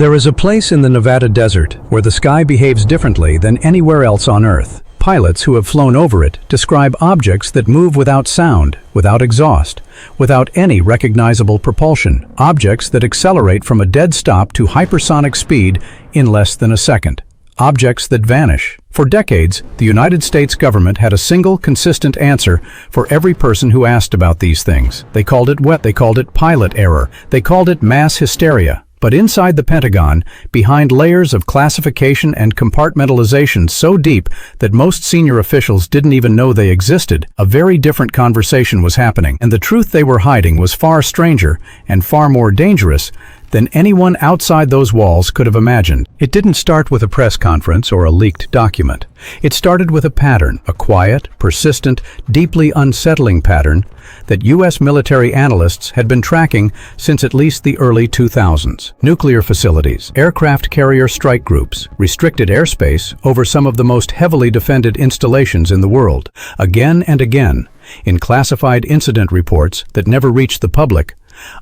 There is a place in the Nevada desert where the sky behaves differently than anywhere else on Earth. Pilots who have flown over it describe objects that move without sound, without exhaust, without any recognizable propulsion. Objects that accelerate from a dead stop to hypersonic speed in less than a second. Objects that vanish. For decades, the United States government had a single, consistent answer for every person who asked about these things. They called it WET, they called it pilot error, they called it mass hysteria. But inside the Pentagon, behind layers of classification and compartmentalization so deep that most senior officials didn't even know they existed, a very different conversation was happening, and the truth they were hiding was far stranger and far more dangerous than anyone outside those walls could have imagined. It didn't start with a press conference or a leaked document. It started with a pattern, a quiet, persistent, deeply unsettling pattern that U.S. military analysts had been tracking since at least the early 2000s. Nuclear facilities, aircraft carrier strike groups, restricted airspace over some of the most heavily defended installations in the world. Again and again, in classified incident reports that never reached the public,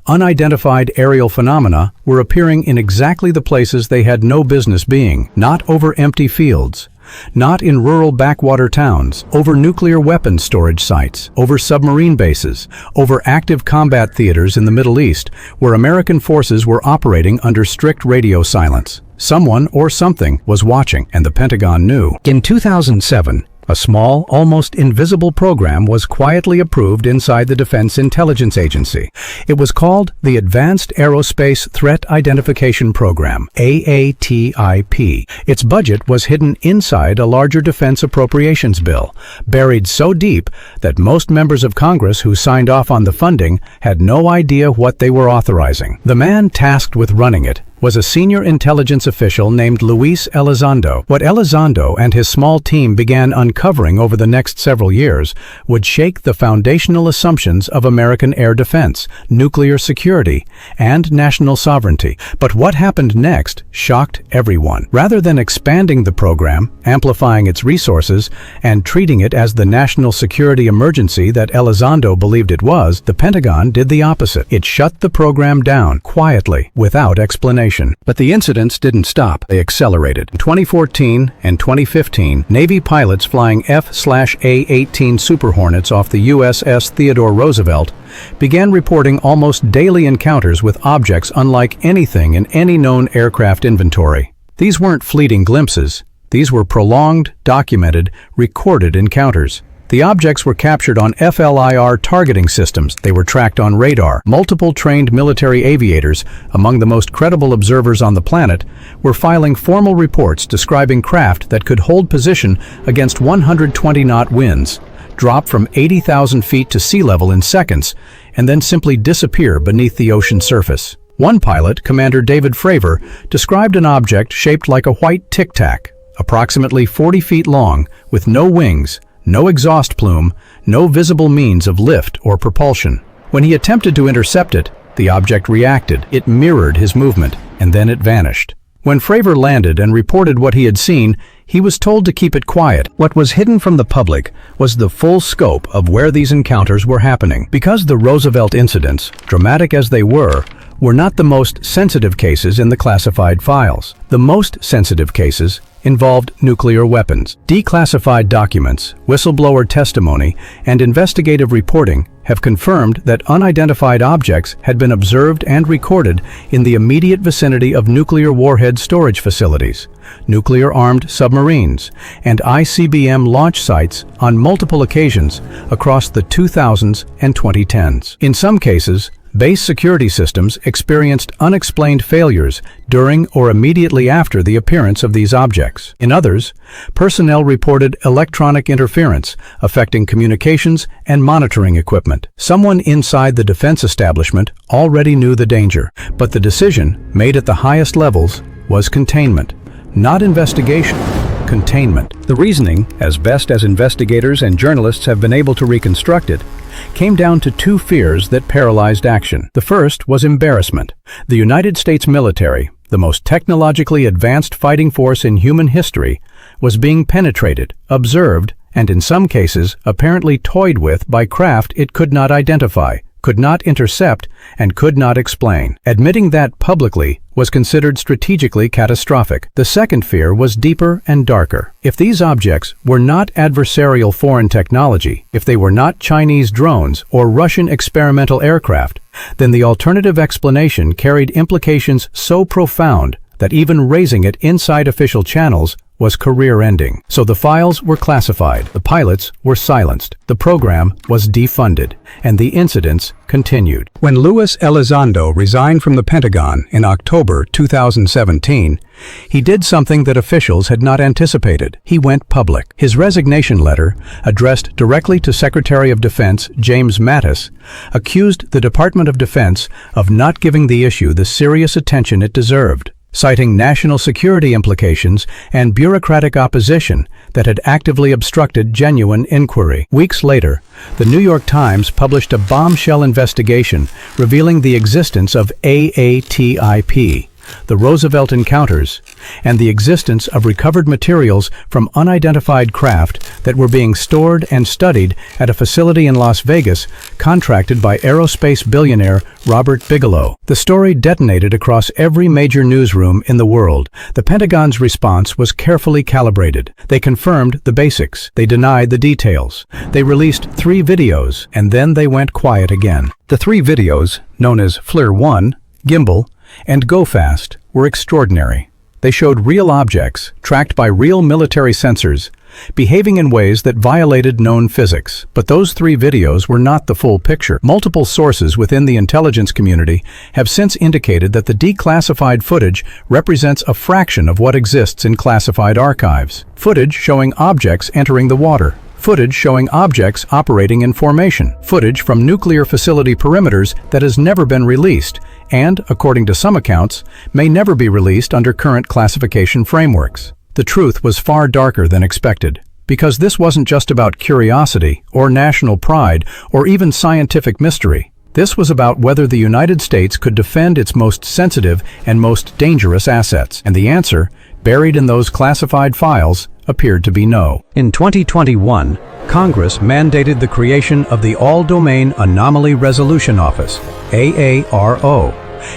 unidentified aerial phenomena were appearing in exactly the places they had no business being, not over empty fields, not in rural backwater towns, over nuclear weapons storage sites, over submarine bases, over active combat theaters in the Middle East, where American forces were operating under strict radio silence. Someone or something was watching, and the Pentagon knew. In 2007, a small, almost invisible program was quietly approved inside the Defense Intelligence Agency. It was called the Advanced Aerospace Threat Identification Program, AATIP. Its budget was hidden inside a larger defense appropriations bill, buried so deep that most members of Congress who signed off on the funding had no idea what they were authorizing. The man tasked with running it was a senior intelligence official named Luis Elizondo. What Elizondo and his small team began uncovering over the next several years would shake the foundational assumptions of American air defense, nuclear security, and national sovereignty. But what happened next shocked everyone. Rather than expanding the program, amplifying its resources, and treating it as the national security emergency that Elizondo believed it was, the Pentagon did the opposite. It shut the program down, quietly, without explanation. But the incidents didn't stop. They accelerated. In 2014 and 2015, Navy pilots flying F/A-18 Super Hornets off the USS Theodore Roosevelt began reporting almost daily encounters with objects unlike anything in any known aircraft inventory. These weren't fleeting glimpses. These were prolonged, documented, recorded encounters. The objects were captured on FLIR targeting systems. They were tracked on radar. Multiple trained military aviators, among the most credible observers on the planet, were filing formal reports describing craft that could hold position against 120-knot winds, drop from 80,000 feet to sea level in seconds, and then simply disappear beneath the ocean surface. One pilot, Commander David Fravor, described an object shaped like a white tic-tac, approximately 40 feet long, with no wings, no exhaust plume, no visible means of lift or propulsion. When he attempted to intercept it, the object reacted. It mirrored his movement, and then it vanished. When Fravor landed and reported what he had seen, he was told to keep it quiet. What was hidden from the public was the full scope of where these encounters were happening. Because the Roosevelt incidents, dramatic as they were not the most sensitive cases in the classified files. The most sensitive cases involved nuclear weapons. Declassified documents, whistleblower testimony, and investigative reporting have confirmed that unidentified objects had been observed and recorded in the immediate vicinity of nuclear warhead storage facilities, nuclear-armed submarines, and ICBM launch sites on multiple occasions across the 2000s and 2010s. In some cases, base security systems experienced unexplained failures during or immediately after the appearance of these objects. In others, personnel reported electronic interference affecting communications and monitoring equipment. Someone inside the defense establishment already knew the danger, but the decision, made at the highest levels, was containment, not investigation. Containment. The reasoning, as best as investigators and journalists have been able to reconstruct it, came down to two fears that paralyzed action. The first was embarrassment. The United States military, the most technologically advanced fighting force in human history, was being penetrated, observed, and in some cases apparently toyed with by craft it could not identify. could not intercept, and could not explain. Admitting that publicly was considered strategically catastrophic. The second fear was deeper and darker. If these objects were not adversarial foreign technology, if they were not Chinese drones or Russian experimental aircraft, then the alternative explanation carried implications so profound that even raising it inside official channels was career-ending. So the files were classified, the pilots were silenced, the program was defunded, and the incidents continued. When Luis Elizondo resigned from the Pentagon in October 2017, he did something that officials had not anticipated. He went public. His resignation letter, addressed directly to Secretary of Defense James Mattis, accused the Department of Defense of not giving the issue the serious attention it deserved, citing national security implications and bureaucratic opposition that had actively obstructed genuine inquiry. Weeks later, the New York Times published a bombshell investigation revealing the existence of AATIP, the Roosevelt Encounters, and the existence of recovered materials from unidentified craft that were being stored and studied at a facility in Las Vegas contracted by aerospace billionaire Robert Bigelow. The story detonated across every major newsroom in the world. The Pentagon's response was carefully calibrated. They confirmed the basics. They denied the details. They released 3 videos, and then they went quiet again. The 3 videos, known as FLIR 1, Gimbal, and Go Fast, were extraordinary. They showed real objects, tracked by real military sensors, behaving in ways that violated known physics. But those 3 videos were not the full picture. Multiple sources within the intelligence community have since indicated that the declassified footage represents a fraction of what exists in classified archives. Footage showing objects entering the water. Footage showing objects operating in formation. Footage from nuclear facility perimeters that has never been released and, according to some accounts, may never be released under current classification frameworks. The truth was far darker than expected, because this wasn't just about curiosity or national pride or even scientific mystery. This was about whether the United States could defend its most sensitive and most dangerous assets. And the answer, buried in those classified files, appeared to be no. In 2021, Congress mandated the creation of the All-Domain Anomaly Resolution Office, AARO,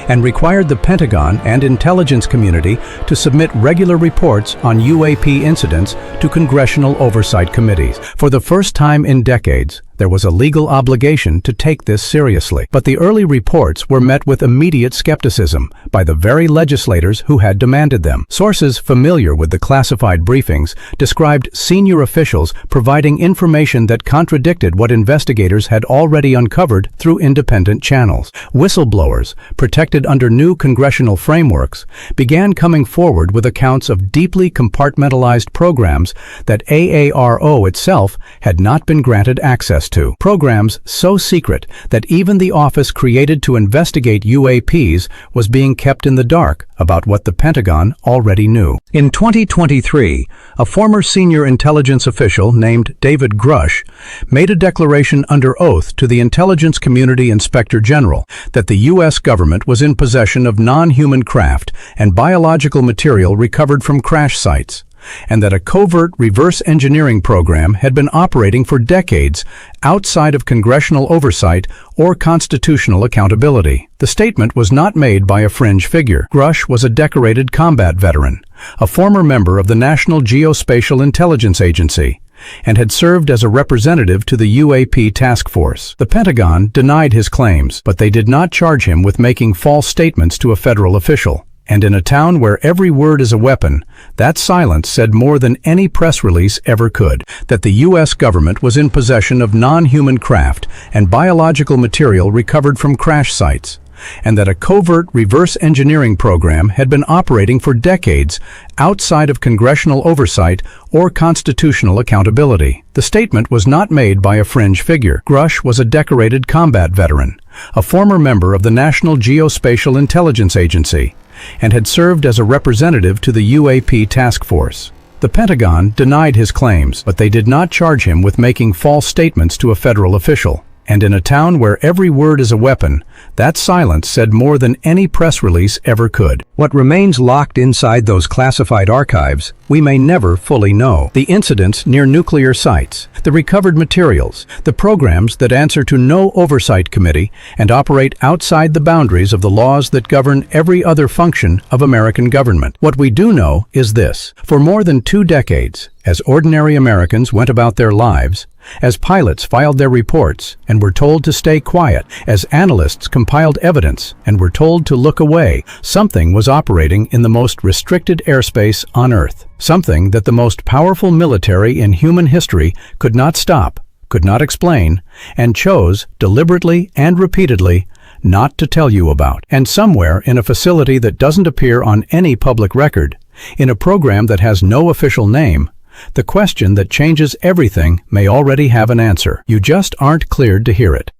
and required the Pentagon and intelligence community to submit regular reports on UAP incidents to congressional oversight committees. For the first time in decades, there was a legal obligation to take this seriously. But the early reports were met with immediate skepticism by the very legislators who had demanded them. Sources familiar with the classified briefings described senior officials providing information that contradicted what investigators had already uncovered through independent channels. Whistleblowers, protected under new congressional frameworks, began coming forward with accounts of deeply compartmentalized programs that AARO itself had not been granted access to. Programs so secret that even the office created to investigate UAPs was being kept in the dark about what the Pentagon already knew. In 2023, a former senior intelligence official named David Grush made a declaration under oath to the Intelligence Community Inspector General that the U.S. government was in possession of non-human craft and biological material recovered from crash sites, and that a covert reverse engineering program had been operating for decades outside of congressional oversight or constitutional accountability. The statement was not made by a fringe figure. Grush was a decorated combat veteran, a former member of the National Geospatial Intelligence Agency, and had served as a representative to the UAP task force. The Pentagon denied his claims, but they did not charge him with making false statements to a federal official. And in a town where every word is a weapon, that silence said more than any press release ever could, that the U.S. government was in possession of non-human craft and biological material recovered from crash sites, and that a covert reverse engineering program had been operating for decades outside of congressional oversight or constitutional accountability. The statement was not made by a fringe figure. Grush was a decorated combat veteran, a former member of the National Geospatial Intelligence Agency, and had served as a representative to the UAP task force. The Pentagon denied his claims, but they did not charge him with making false statements to a federal official. And in a town where every word is a weapon, that silence said more than any press release ever could. What remains locked inside those classified archives, we may never fully know. The incidents near nuclear sites, the recovered materials, the programs that answer to no oversight committee and operate outside the boundaries of the laws that govern every other function of American government. What we do know is this: for more than 2 decades, as ordinary Americans went about their lives, as pilots filed their reports and were told to stay quiet, as analysts compiled evidence and were told to look away, something was operating in the most restricted airspace on Earth. Something that the most powerful military in human history could not stop, could not explain, and chose, deliberately and repeatedly, not to tell you about. And somewhere in a facility that doesn't appear on any public record, in a program that has no official name, the question that changes everything may already have an answer. You just aren't cleared to hear it.